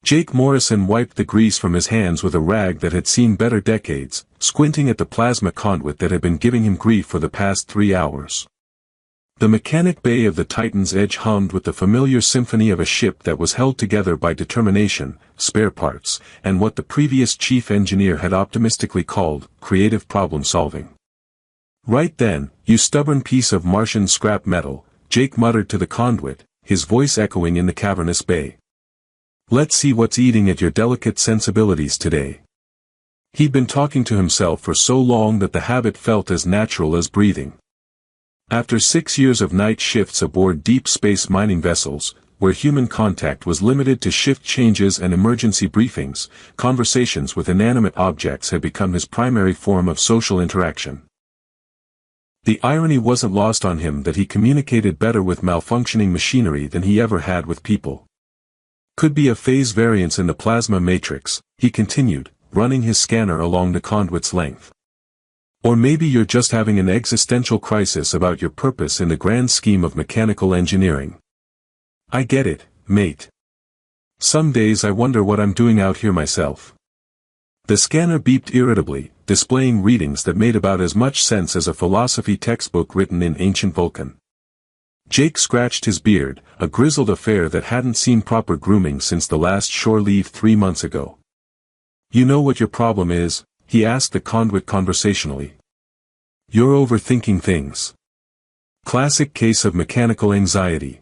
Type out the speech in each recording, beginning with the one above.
Jake Morrison wiped the grease from his hands with a rag that had seen better decades, squinting at the plasma conduit that had been giving him grief for the past 3 hours. The mechanic bay of the Titan's edge hummed with the familiar symphony of a ship that was held together by determination, spare parts, and what the previous chief engineer had optimistically called creative problem-solving. "Right then, you stubborn piece of Martian scrap metal," Jake muttered to the conduit, his voice echoing in the cavernous bay. "Let's see what's eating at your delicate sensibilities today." He'd been talking to himself for so long that the habit felt as natural as breathing. After 6 years of night shifts aboard deep space mining vessels, where human contact was limited to shift changes and emergency briefings, conversations with inanimate objects had become his primary form of social interaction. The irony wasn't lost on him that he communicated better with malfunctioning machinery than he ever had with people. "Could be a phase variance in the plasma matrix," he continued, running his scanner along the conduit's length. "Or maybe you're just having an existential crisis about your purpose in the grand scheme of mechanical engineering. I get it, mate. Some days I wonder what I'm doing out here myself." The scanner beeped irritably, displaying readings that made about as much sense as a philosophy textbook written in ancient Vulcan. Jake scratched his beard, a grizzled affair that hadn't seen proper grooming since the last shore leave 3 months ago. "You know what your problem is?" he asked the conduit conversationally. "You're overthinking things. Classic case of mechanical anxiety.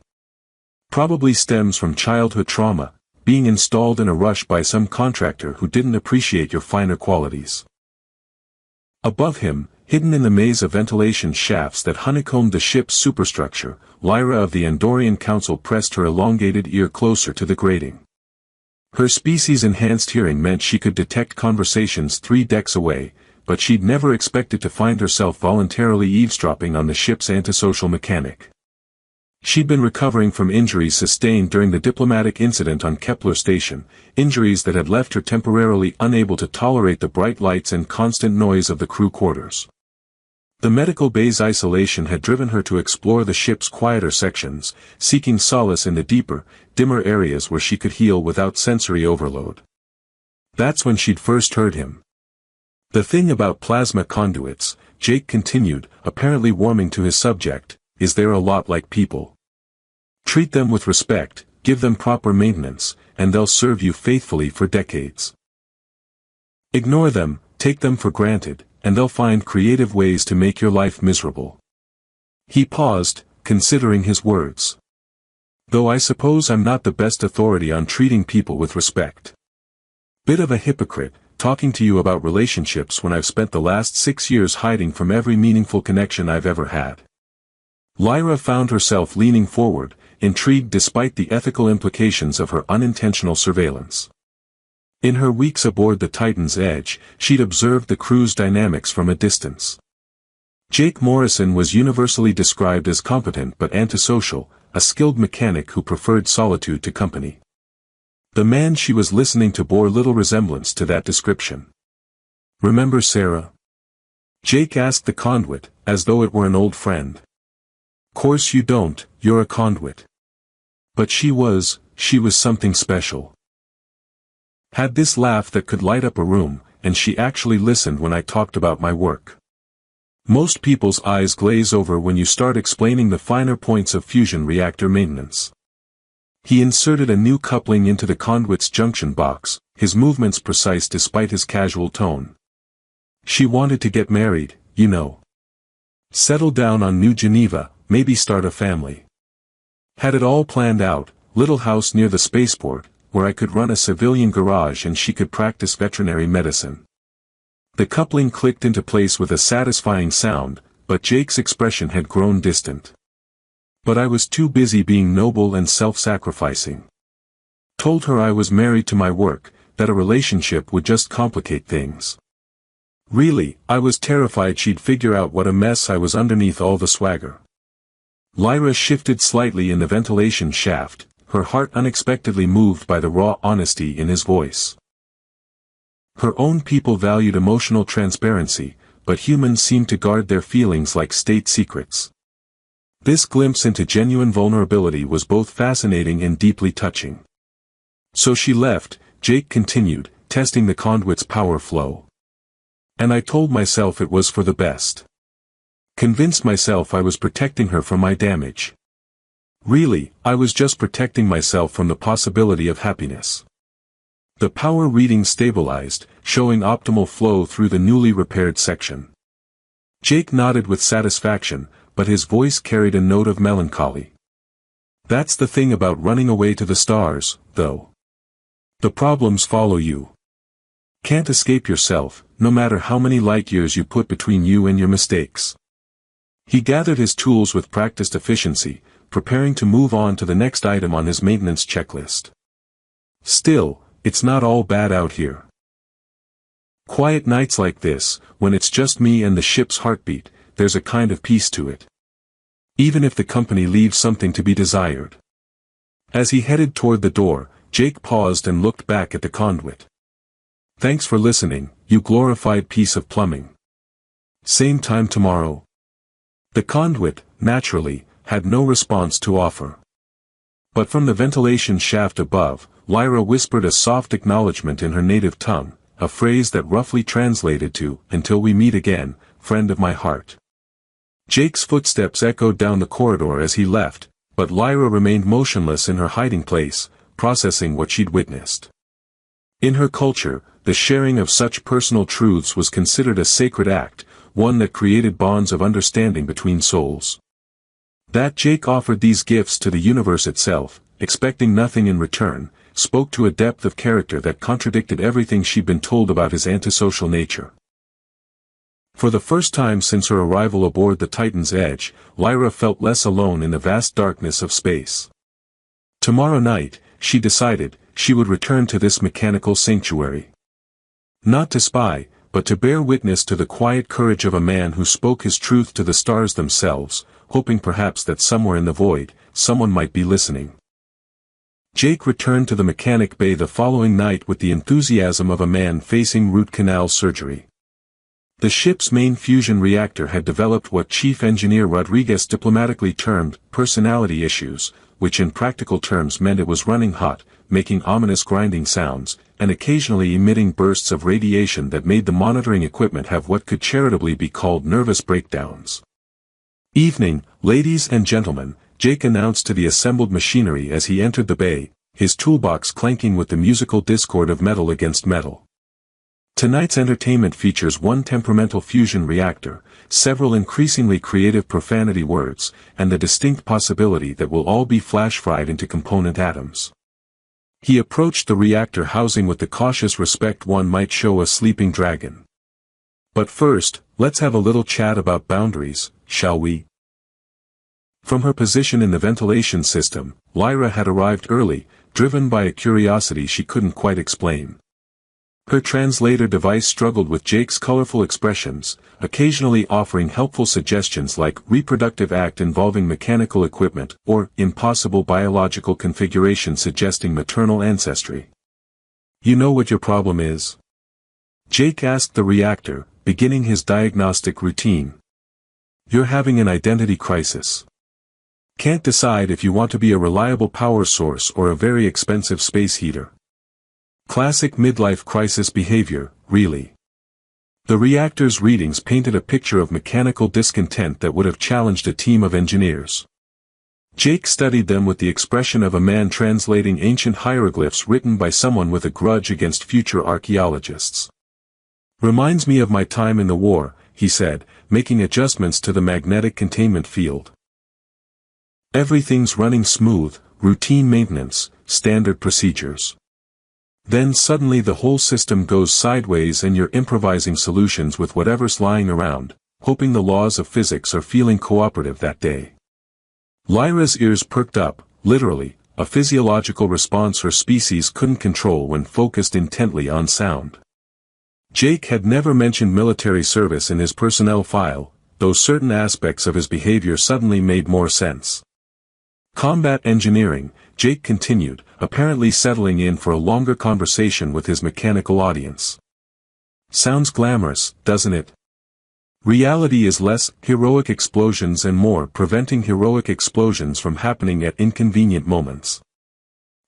Probably stems from childhood trauma, being installed in a rush by some contractor who didn't appreciate your finer qualities." Above him, hidden in the maze of ventilation shafts that honeycombed the ship's superstructure, Lyra of the Andorian Council pressed her elongated ear closer to the grating. Her species-enhanced hearing meant she could detect conversations 3 decks away, but she'd never expected to find herself voluntarily eavesdropping on the ship's antisocial mechanic. She'd been recovering from injuries sustained during the diplomatic incident on Kepler Station, injuries that had left her temporarily unable to tolerate the bright lights and constant noise of the crew quarters. The medical bay's isolation had driven her to explore the ship's quieter sections, seeking solace in the deeper, dimmer areas where she could heal without sensory overload. That's when she'd first heard him. "The thing about plasma conduits," Jake continued, apparently warming to his subject, "is they're a lot like people. Treat them with respect, give them proper maintenance, and they'll serve you faithfully for decades. Ignore them, take them for granted, and they'll find creative ways to make your life miserable." He paused, considering his words. "Though I suppose I'm not the best authority on treating people with respect. Bit of a hypocrite, talking to you about relationships when I've spent the last 6 years hiding from every meaningful connection I've ever had." Lyra found herself leaning forward, intrigued despite the ethical implications of her unintentional surveillance. In her weeks aboard the Titan's Edge, she'd observed the crew's dynamics from a distance. Jake Morrison was universally described as competent but antisocial, a skilled mechanic who preferred solitude to company. The man she was listening to bore little resemblance to that description. "Remember Sarah?" Jake asked the conduit, as though it were an old friend. "Course you don't, you're a conduit. But she was something special. Had this laugh that could light up a room, and she actually listened when I talked about my work. Most people's eyes glaze over when you start explaining the finer points of fusion reactor maintenance." He inserted a new coupling into the conduit's junction box, his movements precise despite his casual tone. "She wanted to get married, you know. Settle down on New Geneva, maybe start a family. Had it all planned out, little house near the spaceport, where I could run a civilian garage and she could practice veterinary medicine." The coupling clicked into place with a satisfying sound, but Jake's expression had grown distant. "But I was too busy being noble and self-sacrificing. Told her I was married to my work, that a relationship would just complicate things. Really, I was terrified she'd figure out what a mess I was underneath all the swagger." Lyra shifted slightly in the ventilation shaft, her heart unexpectedly moved by the raw honesty in his voice. Her own people valued emotional transparency, but humans seemed to guard their feelings like state secrets. This glimpse into genuine vulnerability was both fascinating and deeply touching. So she left, Jake continued, testing the conduit's power flow. And I told myself it was for the best. Convinced myself I was protecting her from my damage. Really, I was just protecting myself from the possibility of happiness. The power reading stabilized, showing optimal flow through the newly repaired section. Jake nodded with satisfaction, but his voice carried a note of melancholy. That's the thing about running away to the stars, though. The problems follow you. Can't escape yourself, no matter how many light years you put between you and your mistakes. He gathered his tools with practiced efficiency, preparing to move on to the next item on his maintenance checklist. Still, it's not all bad out here. Quiet nights like this, when it's just me and the ship's heartbeat, there's a kind of peace to it. Even if the company leaves something to be desired. As he headed toward the door, Jake paused and looked back at the conduit. Thanks for listening, you glorified piece of plumbing. Same time tomorrow. The conduit, naturally, had no response to offer. But from the ventilation shaft above, Lyra whispered a soft acknowledgement in her native tongue, a phrase that roughly translated to, "Until we meet again, friend of my heart." Jake's footsteps echoed down the corridor as he left, but Lyra remained motionless in her hiding place, processing what she'd witnessed. In her culture, the sharing of such personal truths was considered a sacred act, one that created bonds of understanding between souls. That Jake offered these gifts to the universe itself, expecting nothing in return, spoke to a depth of character that contradicted everything she'd been told about his antisocial nature. For the first time since her arrival aboard the Titan's Edge, Lyra felt less alone in the vast darkness of space. Tomorrow night, she decided, she would return to this mechanical sanctuary. Not to spy, but to bear witness to the quiet courage of a man who spoke his truth to the stars themselves, hoping perhaps that somewhere in the void, someone might be listening. Jake returned to the mechanic bay the following night with the enthusiasm of a man facing root canal surgery. The ship's main fusion reactor had developed what Chief Engineer Rodriguez diplomatically termed personality issues, which in practical terms meant it was running hot, making ominous grinding sounds, and occasionally emitting bursts of radiation that made the monitoring equipment have what could charitably be called nervous breakdowns. "Evening, ladies and gentlemen," Jake announced to the assembled machinery as he entered the bay, his toolbox clanking with the musical discord of metal against metal. Tonight's entertainment features one temperamental fusion reactor, several increasingly creative profanity words, and the distinct possibility that we'll all be flash-fried into component atoms. He approached the reactor housing with the cautious respect one might show a sleeping dragon. But first, let's have a little chat about boundaries, shall we? From her position in the ventilation system, Lyra had arrived early, driven by a curiosity she couldn't quite explain. Her translator device struggled with Jake's colorful expressions, occasionally offering helpful suggestions like reproductive act involving mechanical equipment or impossible biological configuration suggesting maternal ancestry. "You know what your problem is?" Jake asked the reactor, beginning his diagnostic routine. "You're having an identity crisis. Can't decide if you want to be a reliable power source or a very expensive space heater. Classic midlife crisis behavior, really." The reactor's readings painted a picture of mechanical discontent that would have challenged a team of engineers. Jake studied them with the expression of a man translating ancient hieroglyphs written by someone with a grudge against future archaeologists. "Reminds me of my time in the war," he said, making adjustments to the magnetic containment field. "Everything's running smooth, routine maintenance, standard procedures. Then suddenly the whole system goes sideways and you're improvising solutions with whatever's lying around, hoping the laws of physics are feeling cooperative that day." Lyra's ears perked up, literally, a physiological response her species couldn't control when focused intently on sound. Jake had never mentioned military service in his personnel file, though certain aspects of his behavior suddenly made more sense. "Combat engineering," Jake continued, apparently settling in for a longer conversation with his mechanical audience. "Sounds glamorous, doesn't it? Reality is less heroic explosions and more preventing heroic explosions from happening at inconvenient moments.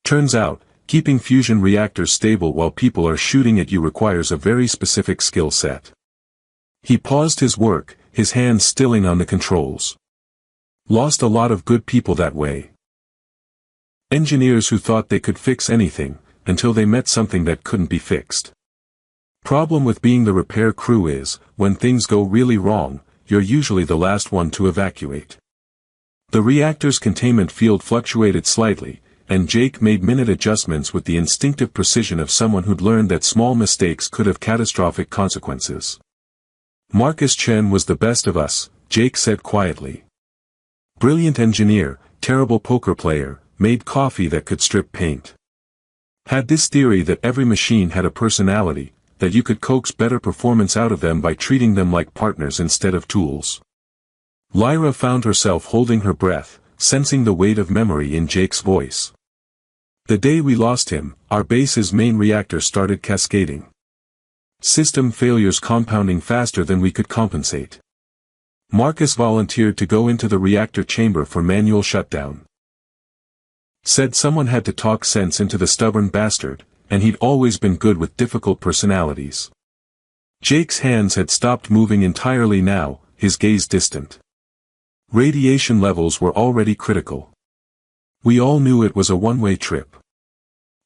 Turns out, keeping fusion reactors stable while people are shooting at you requires a very specific skill set. He paused his work, his hands stilling on the controls. Lost a lot of good people that way. Engineers who thought they could fix anything, until they met something that couldn't be fixed. Problem with being the repair crew is, when things go really wrong, you're usually the last one to evacuate. The reactor's containment field fluctuated slightly, and Jake made minute adjustments with the instinctive precision of someone who'd learned that small mistakes could have catastrophic consequences. Marcus Chen was the best of us, Jake said quietly. Brilliant engineer, terrible poker player, made coffee that could strip paint. Had this theory that every machine had a personality, that you could coax better performance out of them by treating them like partners instead of tools. Lyra found herself holding her breath, sensing the weight of memory in Jake's voice. The day we lost him, our base's main reactor started cascading. System failures compounding faster than we could compensate. Marcus volunteered to go into the reactor chamber for manual shutdown. Said someone had to talk sense into the stubborn bastard, and he'd always been good with difficult personalities. Jake's hands had stopped moving entirely now, his gaze distant. Radiation levels were already critical. We all knew it was a one-way trip.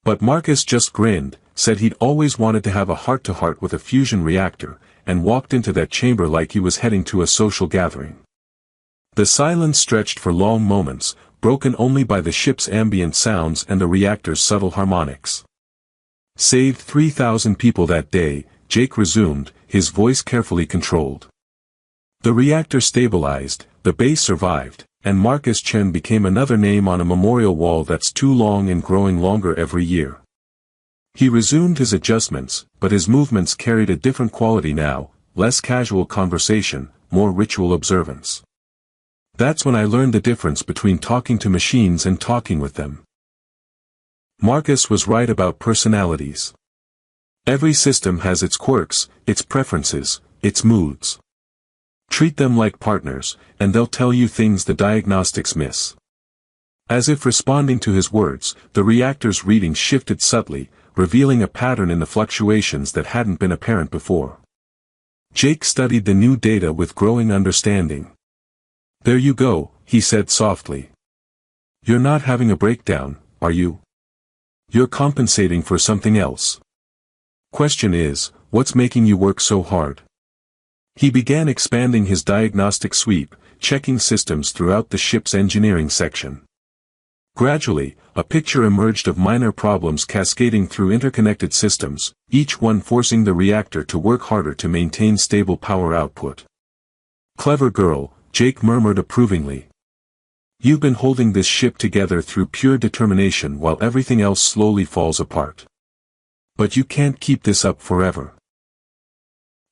But Marcus just grinned, said he'd always wanted to have a heart-to-heart with a fusion reactor, and walked into that chamber like he was heading to a social gathering. The silence stretched for long moments, broken only by the ship's ambient sounds and the reactor's subtle harmonics. Saved 3,000 people that day, Jake resumed, his voice carefully controlled. The reactor stabilized, the base survived, and Marcus Chen became another name on a memorial wall that's too long and growing longer every year. He resumed his adjustments, but his movements carried a different quality now, less casual conversation, more ritual observance. That's when I learned the difference between talking to machines and talking with them. Marcus was right about personalities. Every system has its quirks, its preferences, its moods. Treat them like partners, and they'll tell you things the diagnostics miss. As if responding to his words, the reactor's reading shifted subtly, revealing a pattern in the fluctuations that hadn't been apparent before. Jake studied the new data with growing understanding. There you go, he said softly. You're not having a breakdown, are you? You're compensating for something else. Question is, what's making you work so hard? He began expanding his diagnostic sweep, checking systems throughout the ship's engineering section. Gradually, a picture emerged of minor problems cascading through interconnected systems, each one forcing the reactor to work harder to maintain stable power output. Clever girl, Jake murmured approvingly. You've been holding this ship together through pure determination while everything else slowly falls apart. But you can't keep this up forever.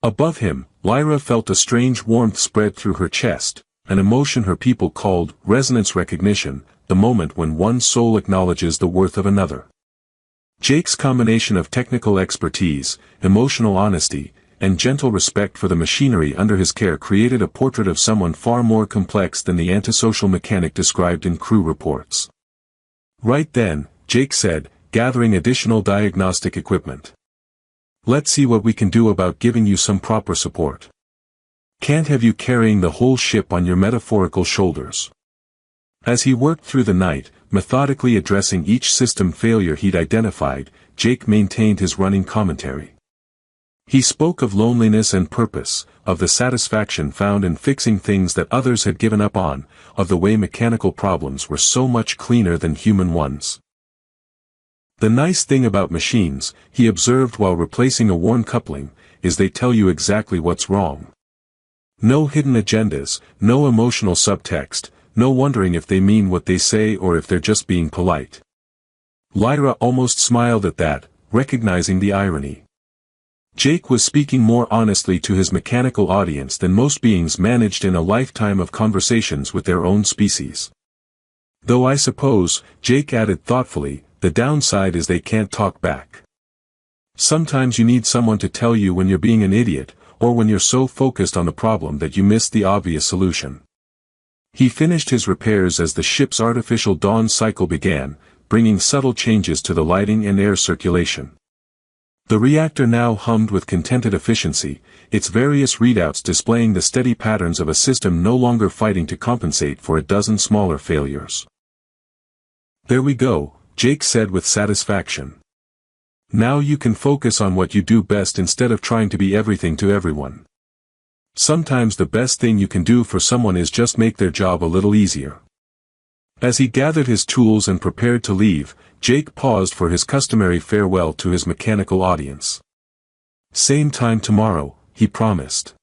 Above him, Lyra felt a strange warmth spread through her chest, an emotion her people called resonance recognition, the moment when one soul acknowledges the worth of another. Jake's combination of technical expertise, emotional honesty, and gentle respect for the machinery under his care created a portrait of someone far more complex than the antisocial mechanic described in crew reports. Right then, Jake said, gathering additional diagnostic equipment. Let's see what we can do about giving you some proper support. Can't have you carrying the whole ship on your metaphorical shoulders. As he worked through the night, methodically addressing each system failure he'd identified, Jake maintained his running commentary. He spoke of loneliness and purpose, of the satisfaction found in fixing things that others had given up on, of the way mechanical problems were so much cleaner than human ones. The nice thing about machines, he observed while replacing a worn coupling, is they tell you exactly what's wrong. No hidden agendas, no emotional subtext, no wondering if they mean what they say or if they're just being polite. Lyra almost smiled at that, recognizing the irony. Jake was speaking more honestly to his mechanical audience than most beings managed in a lifetime of conversations with their own species. Though I suppose, Jake added thoughtfully, the downside is they can't talk back. Sometimes you need someone to tell you when you're being an idiot, or when you're so focused on the problem that you miss the obvious solution. He finished his repairs as the ship's artificial dawn cycle began, bringing subtle changes to the lighting and air circulation. The reactor now hummed with contented efficiency, its various readouts displaying the steady patterns of a system no longer fighting to compensate for a dozen smaller failures. "There we go," Jake said with satisfaction. "Now you can focus on what you do best instead of trying to be everything to everyone. Sometimes the best thing you can do for someone is just make their job a little easier." As he gathered his tools and prepared to leave, Jake paused for his customary farewell to his mechanical audience. "Same time tomorrow," he promised.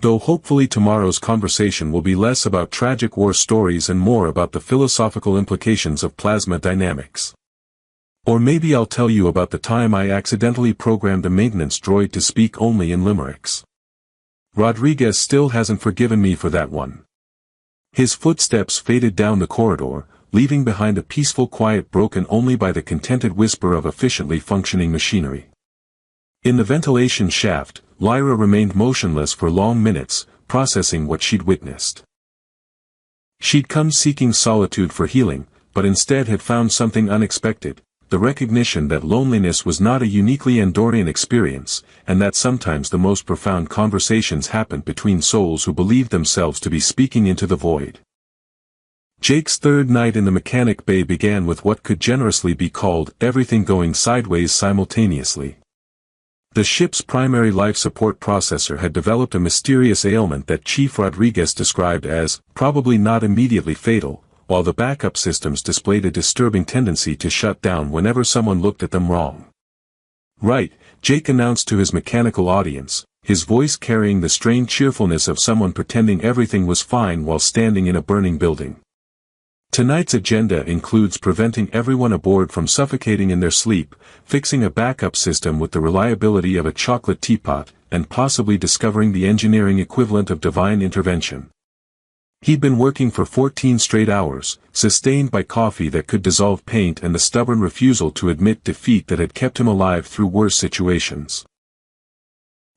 Though hopefully tomorrow's conversation will be less about tragic war stories and more about the philosophical implications of plasma dynamics. Or maybe I'll tell you about the time I accidentally programmed a maintenance droid to speak only in limericks. Rodriguez still hasn't forgiven me for that one. His footsteps faded down the corridor, leaving behind a peaceful quiet broken only by the contented whisper of efficiently functioning machinery. In the ventilation shaft, Lyra remained motionless for long minutes, processing what she'd witnessed. She'd come seeking solitude for healing, but instead had found something unexpected, the recognition that loneliness was not a uniquely Andorian experience, and that sometimes the most profound conversations happened between souls who believed themselves to be speaking into the void. Jake's third night in the mechanic bay began with what could generously be called everything going sideways simultaneously. The ship's primary life support processor had developed a mysterious ailment that Chief Rodriguez described as probably not immediately fatal, while the backup systems displayed a disturbing tendency to shut down whenever someone looked at them wrong. "Right," Jake announced to his mechanical audience, his voice carrying the strained cheerfulness of someone pretending everything was fine while standing in a burning building. "Tonight's agenda includes preventing everyone aboard from suffocating in their sleep, fixing a backup system with the reliability of a chocolate teapot, and possibly discovering the engineering equivalent of divine intervention." He'd been working for 14 straight hours, sustained by coffee that could dissolve paint and the stubborn refusal to admit defeat that had kept him alive through worse situations.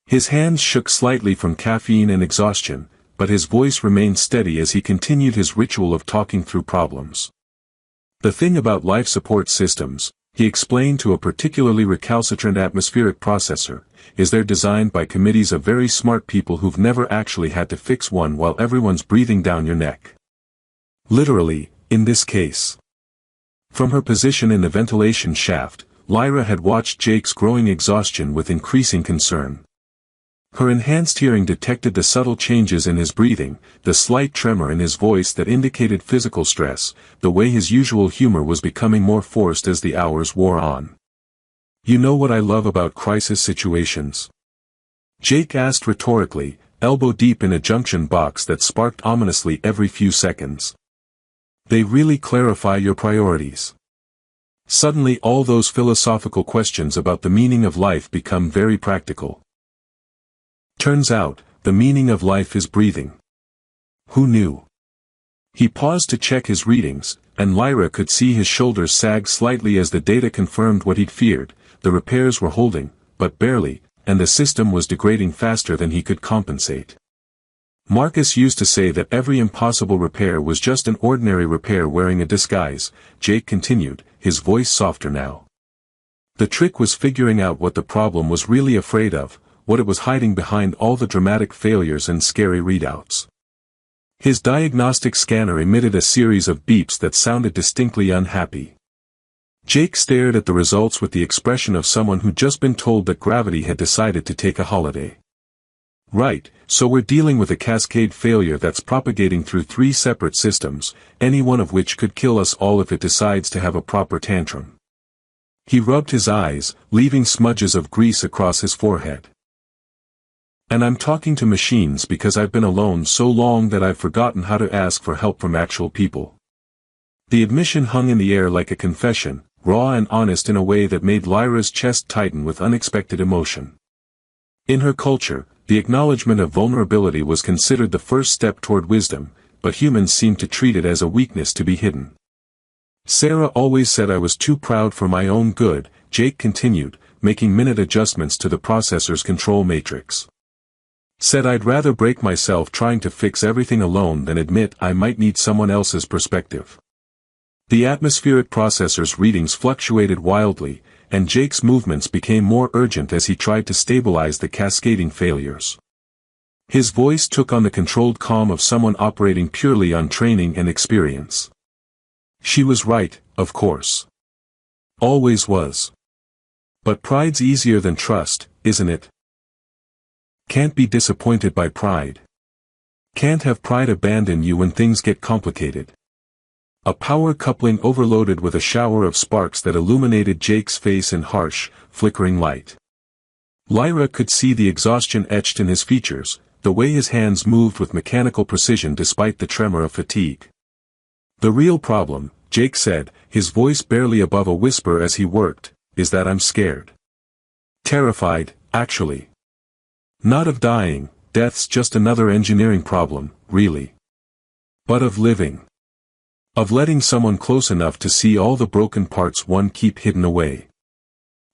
His hands shook slightly from caffeine and exhaustion, but his voice remained steady as he continued his ritual of talking through problems. "The thing about life support systems," he explained to a particularly recalcitrant atmospheric processor, "is they're designed by committees of very smart people who've never actually had to fix one while everyone's breathing down your neck. Literally, in this case." From her position in the ventilation shaft, Lyra had watched Jake's growing exhaustion with increasing concern. Her enhanced hearing detected the subtle changes in his breathing, the slight tremor in his voice that indicated physical stress, the way his usual humor was becoming more forced as the hours wore on. "You know what I love about crisis situations?" Jake asked rhetorically, elbow deep in a junction box that sparked ominously every few seconds. "They really clarify your priorities." Suddenly all those philosophical questions about the meaning of life become very practical. Turns out, the meaning of life is breathing. Who knew? He paused to check his readings, and Lyra could see his shoulders sag slightly as the data confirmed what he'd feared. The repairs were holding, but barely, and the system was degrading faster than he could compensate. Marcus used to say that every impossible repair was just an ordinary repair wearing a disguise, Jake continued, his voice softer now. The trick was figuring out what the problem was really afraid of, what it was hiding behind all the dramatic failures and scary readouts. His diagnostic scanner emitted a series of beeps that sounded distinctly unhappy. Jake stared at the results with the expression of someone who'd just been told that gravity had decided to take a holiday. "Right, so we're dealing with a cascade failure that's propagating through 3 separate systems, any one of which could kill us all if it decides to have a proper tantrum." He rubbed his eyes, leaving smudges of grease across his forehead. "And I'm talking to machines because I've been alone so long that I've forgotten how to ask for help from actual people." The admission hung in the air like a confession, raw and honest in a way that made Lyra's chest tighten with unexpected emotion. In her culture, the acknowledgement of vulnerability was considered the first step toward wisdom, but humans seemed to treat it as a weakness to be hidden. "Sarah always said I was too proud for my own good," Jake continued, making minute adjustments to the processor's control matrix. "Said I'd rather break myself trying to fix everything alone than admit I might need someone else's perspective." The atmospheric processor's readings fluctuated wildly, and Jake's movements became more urgent as he tried to stabilize the cascading failures. His voice took on the controlled calm of someone operating purely on training and experience. She was right, of course. Always was. But pride's easier than trust, isn't it? Can't be disappointed by pride. Can't have pride abandon you when things get complicated. A power coupling overloaded with a shower of sparks that illuminated Jake's face in harsh, flickering light. Lyra could see the exhaustion etched in his features, the way his hands moved with mechanical precision despite the tremor of fatigue. The real problem, Jake said, his voice barely above a whisper as he worked, is that I'm scared. Terrified, actually. Not of dying, death's just another engineering problem, really. But of living. Of letting someone close enough to see all the broken parts one keep hidden away.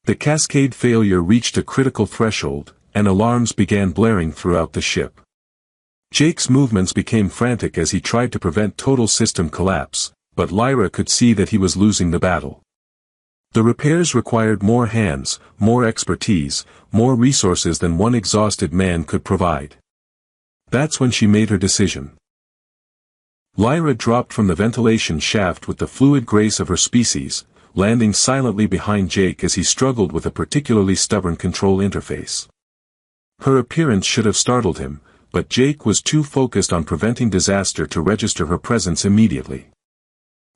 The cascade failure reached a critical threshold, and alarms began blaring throughout the ship. Jake's movements became frantic as he tried to prevent total system collapse, but Lyra could see that he was losing the battle. The repairs required more hands, more expertise, more resources than one exhausted man could provide. That's when she made her decision. Lyra dropped from the ventilation shaft with the fluid grace of her species, landing silently behind Jake as he struggled with a particularly stubborn control interface. Her appearance should have startled him, but Jake was too focused on preventing disaster to register her presence immediately.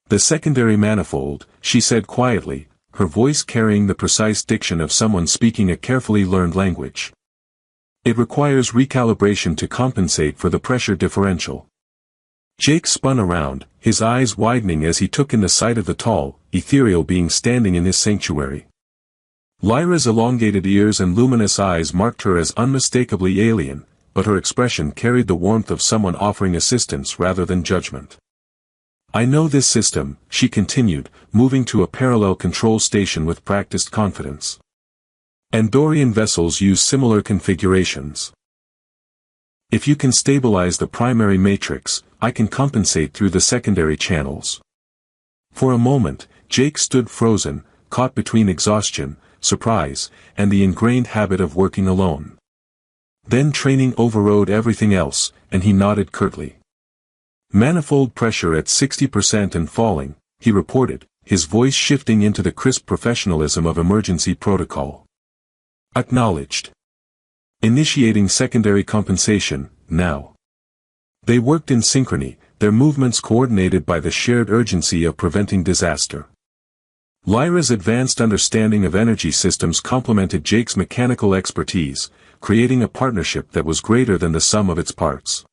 The secondary manifold, she said quietly, her voice carrying the precise diction of someone speaking a carefully learned language. It requires recalibration to compensate for the pressure differential. Jake spun around, his eyes widening as he took in the sight of the tall, ethereal being standing in his sanctuary. Lyra's elongated ears and luminous eyes marked her as unmistakably alien, but her expression carried the warmth of someone offering assistance rather than judgment. I know this system, she continued, moving to a parallel control station with practiced confidence. Andorian vessels use similar configurations. If you can stabilize the primary matrix, I can compensate through the secondary channels. For a moment, Jake stood frozen, caught between exhaustion, surprise, and the ingrained habit of working alone. Then training overrode everything else, and he nodded curtly. Manifold pressure at 60% and falling, he reported, his voice shifting into the crisp professionalism of emergency protocol. Acknowledged. Initiating secondary compensation, now. They worked in synchrony, their movements coordinated by the shared urgency of preventing disaster. Lyra's advanced understanding of energy systems complemented Jake's mechanical expertise, creating a partnership that was greater than the sum of its parts.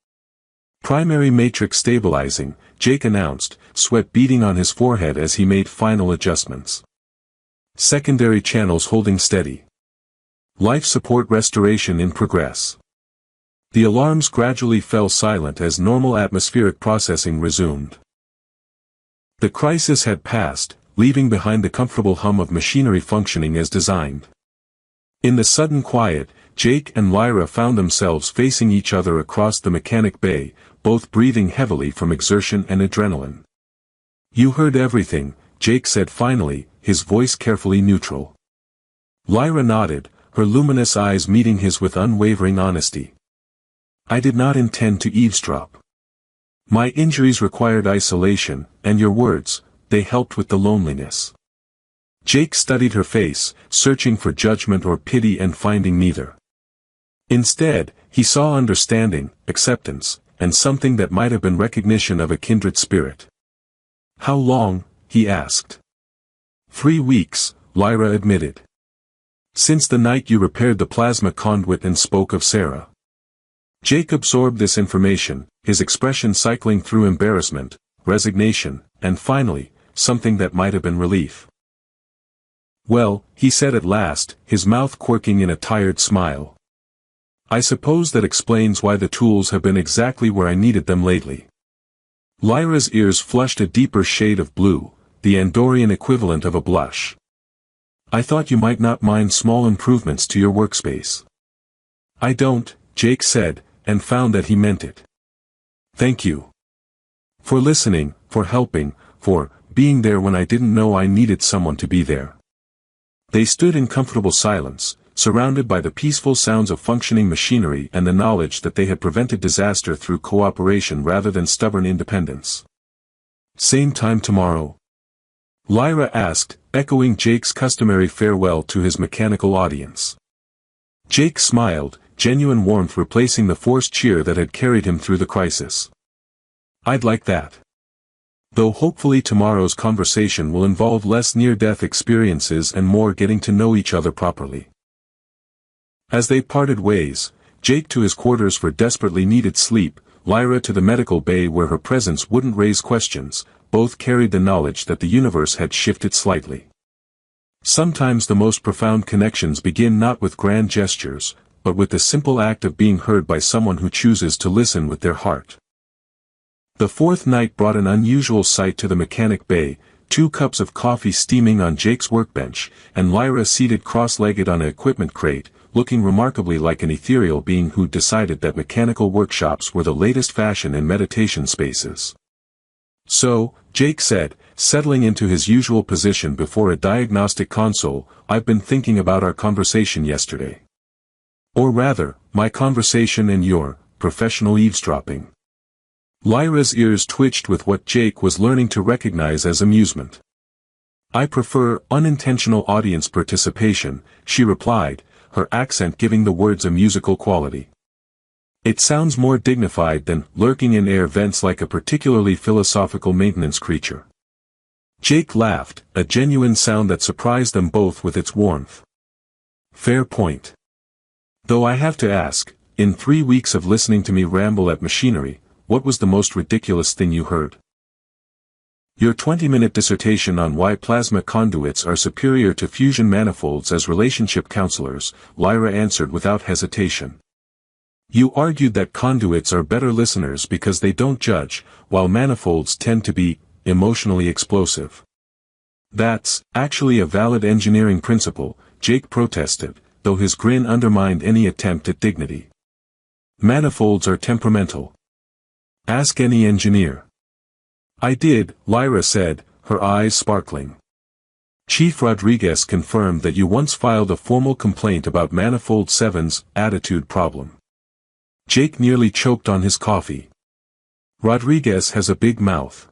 Primary matrix stabilizing, Jake announced, sweat beading on his forehead as he made final adjustments. Secondary channels holding steady. Life support restoration in progress. The alarms gradually fell silent as normal atmospheric processing resumed. The crisis had passed, leaving behind the comfortable hum of machinery functioning as designed. In the sudden quiet, Jake and Lyra found themselves facing each other across the mechanic bay, both breathing heavily from exertion and adrenaline. You heard everything, Jake said finally, his voice carefully neutral. Lyra nodded, her luminous eyes meeting his with unwavering honesty. I did not intend to eavesdrop. My injuries required isolation, and your words, they helped with the loneliness. Jake studied her face, searching for judgment or pity and finding neither. Instead, he saw understanding, acceptance, and something that might have been recognition of a kindred spirit. How long? He asked. 3 weeks, Lyra admitted. Since the night you repaired the plasma conduit and spoke of Sarah. Jake absorbed this information, his expression cycling through embarrassment, resignation, and finally, something that might have been relief. Well, he said at last, his mouth quirking in a tired smile. I suppose that explains why the tools have been exactly where I needed them lately. Lyra's ears flushed a deeper shade of blue, the Andorian equivalent of a blush. I thought you might not mind small improvements to your workspace. I don't, Jake said, and found that he meant it. Thank you. For listening, for helping, for being there when I didn't know I needed someone to be there." They stood in comfortable silence, surrounded by the peaceful sounds of functioning machinery and the knowledge that they had prevented disaster through cooperation rather than stubborn independence. "Same time tomorrow?" Lyra asked, echoing Jake's customary farewell to his mechanical audience. Jake smiled, genuine warmth replacing the forced cheer that had carried him through the crisis. "I'd like that. Though hopefully tomorrow's conversation will involve less near-death experiences and more getting to know each other properly." As they parted ways, Jake to his quarters for desperately needed sleep, Lyra to the medical bay where her presence wouldn't raise questions, both carried the knowledge that the universe had shifted slightly. Sometimes the most profound connections begin not with grand gestures, but with the simple act of being heard by someone who chooses to listen with their heart. The fourth night brought an unusual sight to the mechanic bay, 2 cups of coffee steaming on Jake's workbench, and Lyra seated cross-legged on an equipment crate, looking remarkably like an ethereal being who'd decided that mechanical workshops were the latest fashion in meditation spaces. "So," Jake said, settling into his usual position before a diagnostic console, "I've been thinking about our conversation yesterday. Or rather, my conversation and your professional eavesdropping." Lyra's ears twitched with what Jake was learning to recognize as amusement. "I prefer unintentional audience participation," she replied, her accent giving the words a musical quality. "It sounds more dignified than lurking in air vents like a particularly philosophical maintenance creature." Jake laughed, a genuine sound that surprised them both with its warmth. "Fair point. Though I have to ask, in 3 weeks of listening to me ramble at machinery, what was the most ridiculous thing you heard?" "Your 20-minute dissertation on why plasma conduits are superior to fusion manifolds as relationship counselors," Lyra answered without hesitation. "You argued that conduits are better listeners because they don't judge, while manifolds tend to be emotionally explosive." "That's actually a valid engineering principle," Jake protested, though his grin undermined any attempt at dignity. "Manifolds are temperamental. Ask any engineer." "I did," Lyra said, her eyes sparkling. "Chief Rodriguez confirmed that you once filed a formal complaint about Manifold 7's attitude problem." Jake nearly choked on his coffee. "Rodriguez has a big mouth.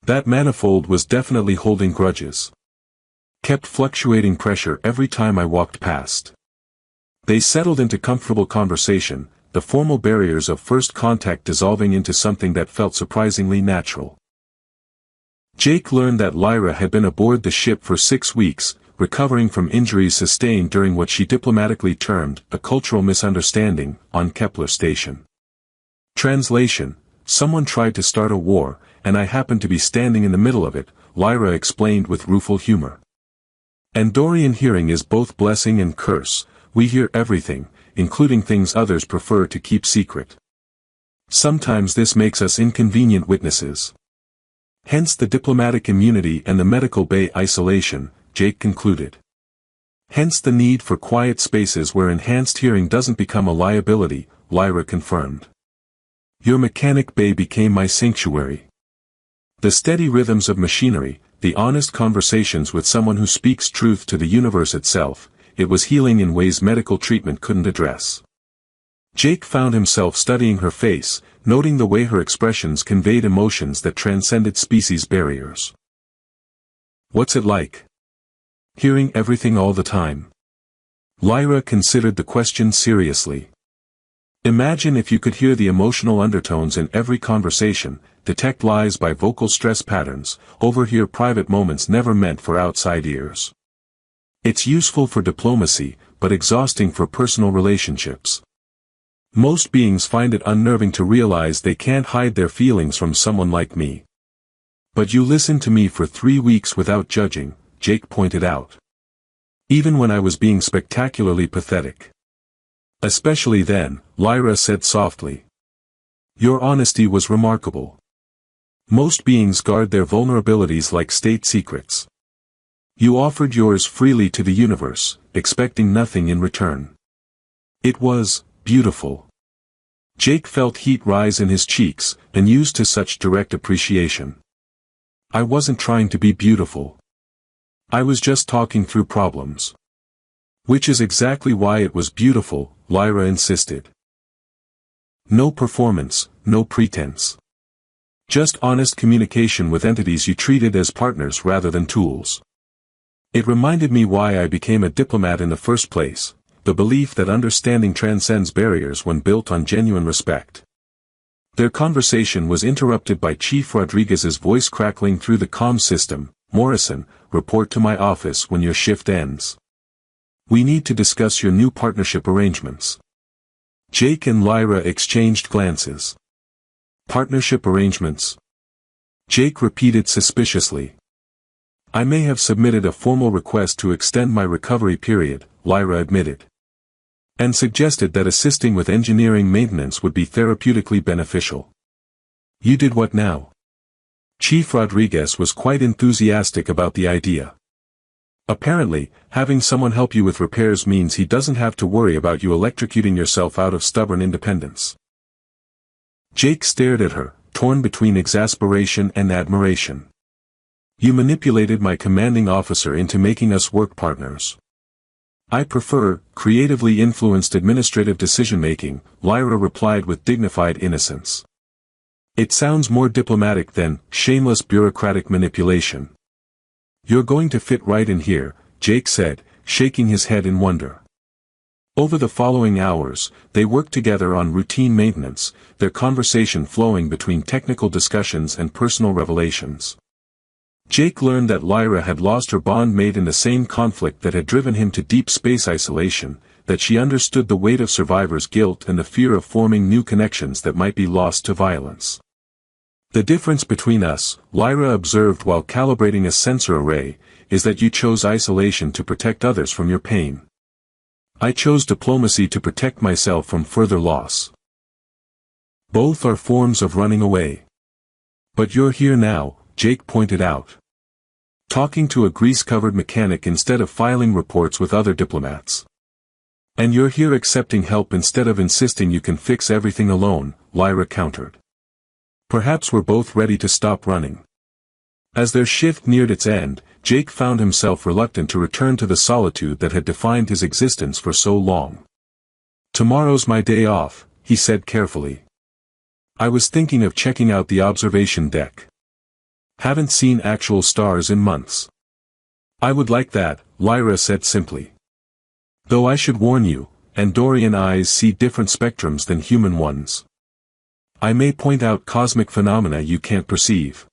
That manifold was definitely holding grudges. Kept fluctuating pressure every time I walked past." They settled into comfortable conversation, the formal barriers of first contact dissolving into something that felt surprisingly natural. Jake learned that Lyra had been aboard the ship for 6 weeks, recovering from injuries sustained during what she diplomatically termed a cultural misunderstanding on Kepler Station. Translation: "Someone tried to start a war, and I happened to be standing in the middle of it," Lyra explained with rueful humor. "Andorian hearing is both blessing and curse. We hear everything, including things others prefer to keep secret. Sometimes this makes us inconvenient witnesses. Hence the diplomatic immunity and the medical bay isolation," Jake concluded. "Hence the need for quiet spaces where enhanced hearing doesn't become a liability," Lyra confirmed. "Your mechanic bay became my sanctuary. The steady rhythms of machinery, the honest conversations with someone who speaks truth to the universe itself, it was healing in ways medical treatment couldn't address." Jake found himself studying her face, noting the way her expressions conveyed emotions that transcended species barriers. "What's it like? Hearing everything all the time?" Lyra considered the question seriously. "Imagine if you could hear the emotional undertones in every conversation, detect lies by vocal stress patterns, overhear private moments never meant for outside ears. It's useful for diplomacy, but exhausting for personal relationships. Most beings find it unnerving to realize they can't hide their feelings from someone like me. But you listened to me for 3 weeks without judging," Jake pointed out. "Even when I was being spectacularly pathetic." "Especially then," Lyra said softly. "Your honesty was remarkable. Most beings guard their vulnerabilities like state secrets. You offered yours freely to the universe, expecting nothing in return. It was beautiful." Jake felt heat rise in his cheeks, unused to such direct appreciation. I wasn't trying to be beautiful. I was just talking through problems. Which is exactly why it was beautiful, Lyra insisted. No performance, no pretense. Just honest communication with entities you treated as partners rather than tools. It reminded me why I became a diplomat in the first place, the belief that understanding transcends barriers when built on genuine respect. Their conversation was interrupted by Chief Rodriguez's voice crackling through the comm system. Morrison, report to my office when your shift ends. We need to discuss your new partnership arrangements. Jake and Lyra exchanged glances. Partnership arrangements? Jake repeated suspiciously. I may have submitted a formal request to extend my recovery period, Lyra admitted. And suggested that assisting with engineering maintenance would be therapeutically beneficial. You did what now? Chief Rodriguez was quite enthusiastic about the idea. Apparently, having someone help you with repairs means he doesn't have to worry about you electrocuting yourself out of stubborn independence. Jake stared at her, torn between exasperation and admiration. You manipulated my commanding officer into making us work partners. I prefer creatively influenced administrative decision-making, Lyra replied with dignified innocence. It sounds more diplomatic than shameless bureaucratic manipulation. You're going to fit right in here, Jake said, shaking his head in wonder. Over the following hours, they worked together on routine maintenance, their conversation flowing between technical discussions and personal revelations. Jake learned that Lyra had lost her bondmate in the same conflict that had driven him to deep space isolation, that she understood the weight of survivors' guilt and the fear of forming new connections that might be lost to violence. The difference between us, Lyra observed while calibrating a sensor array, is that you chose isolation to protect others from your pain. I chose diplomacy to protect myself from further loss. Both are forms of running away. But you're here now, Jake pointed out. Talking to a grease-covered mechanic instead of filing reports with other diplomats. And you're here accepting help instead of insisting you can fix everything alone, Lyra countered. Perhaps we're both ready to stop running. As their shift neared its end, Jake found himself reluctant to return to the solitude that had defined his existence for so long. Tomorrow's my day off, he said carefully. I was thinking of checking out the observation deck. Haven't seen actual stars in months. I would like that, Lyra said simply. Though I should warn you, Andorian eyes see different spectrums than human ones. I may point out cosmic phenomena you can't perceive.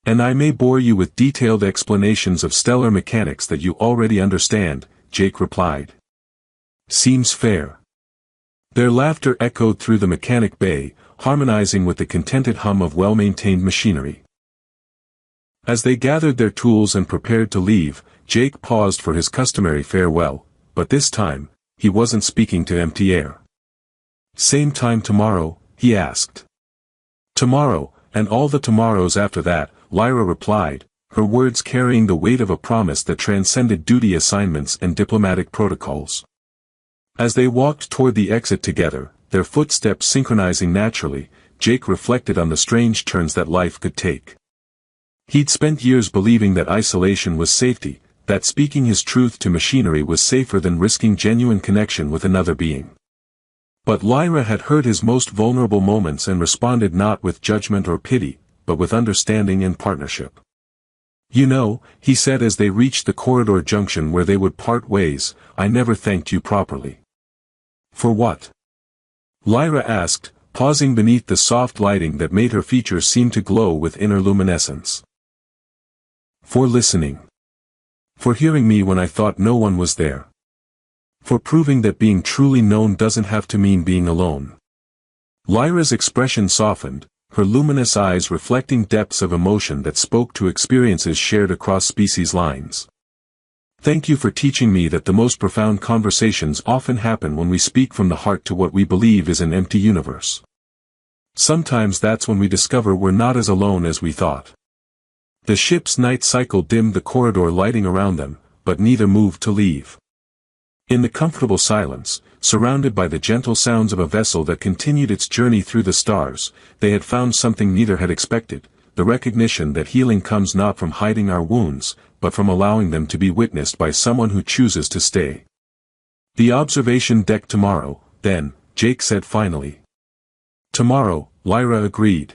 And I may bore you with detailed explanations of stellar mechanics that you already understand, Jake replied. Seems fair. Their laughter echoed through the mechanic bay, harmonizing with the contented hum of well-maintained machinery. As they gathered their tools and prepared to leave, Jake paused for his customary farewell, but this time, he wasn't speaking to empty air. Same time tomorrow, he asked. Tomorrow, and all the tomorrows after that, Lyra replied, her words carrying the weight of a promise that transcended duty assignments and diplomatic protocols. As they walked toward the exit together, their footsteps synchronizing naturally, Jake reflected on the strange turns that life could take. He'd spent years believing that isolation was safety, that speaking his truth to machinery was safer than risking genuine connection with another being. But Lyra had heard his most vulnerable moments and responded not with judgment or pity, but with understanding and partnership. You know, he said as they reached the corridor junction where they would part ways, I never thanked you properly. For what? Lyra asked, pausing beneath the soft lighting that made her features seem to glow with inner luminescence. For listening. For hearing me when I thought no one was there. For proving that being truly known doesn't have to mean being alone. Lyra's expression softened, her luminous eyes reflecting depths of emotion that spoke to experiences shared across species lines. Thank you for teaching me that the most profound conversations often happen when we speak from the heart to what we believe is an empty universe. Sometimes that's when we discover we're not as alone as we thought. The ship's night cycle dimmed the corridor lighting around them, but neither moved to leave. In the comfortable silence, surrounded by the gentle sounds of a vessel that continued its journey through the stars, they had found something neither had expected, the recognition that healing comes not from hiding our wounds, but from allowing them to be witnessed by someone who chooses to stay. The observation deck tomorrow, then, Jake said finally. Tomorrow, Lyra agreed.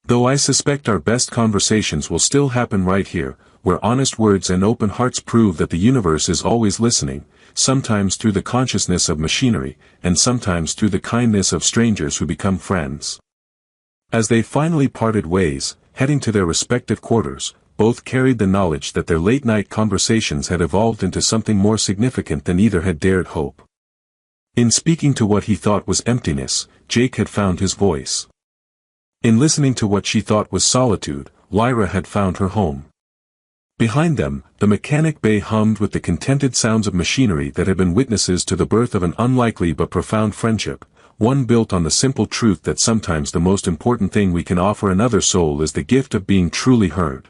Though I suspect our best conversations will still happen right here, where honest words and open hearts prove that the universe is always listening, sometimes through the consciousness of machinery, and sometimes through the kindness of strangers who become friends. As they finally parted ways, heading to their respective quarters, both carried the knowledge that their late-night conversations had evolved into something more significant than either had dared hope. In speaking to what he thought was emptiness, Jake had found his voice. In listening to what she thought was solitude, Lyra had found her home. Behind them, the mechanic bay hummed with the contented sounds of machinery that had been witnesses to the birth of an unlikely but profound friendship, one built on the simple truth that sometimes the most important thing we can offer another soul is the gift of being truly heard.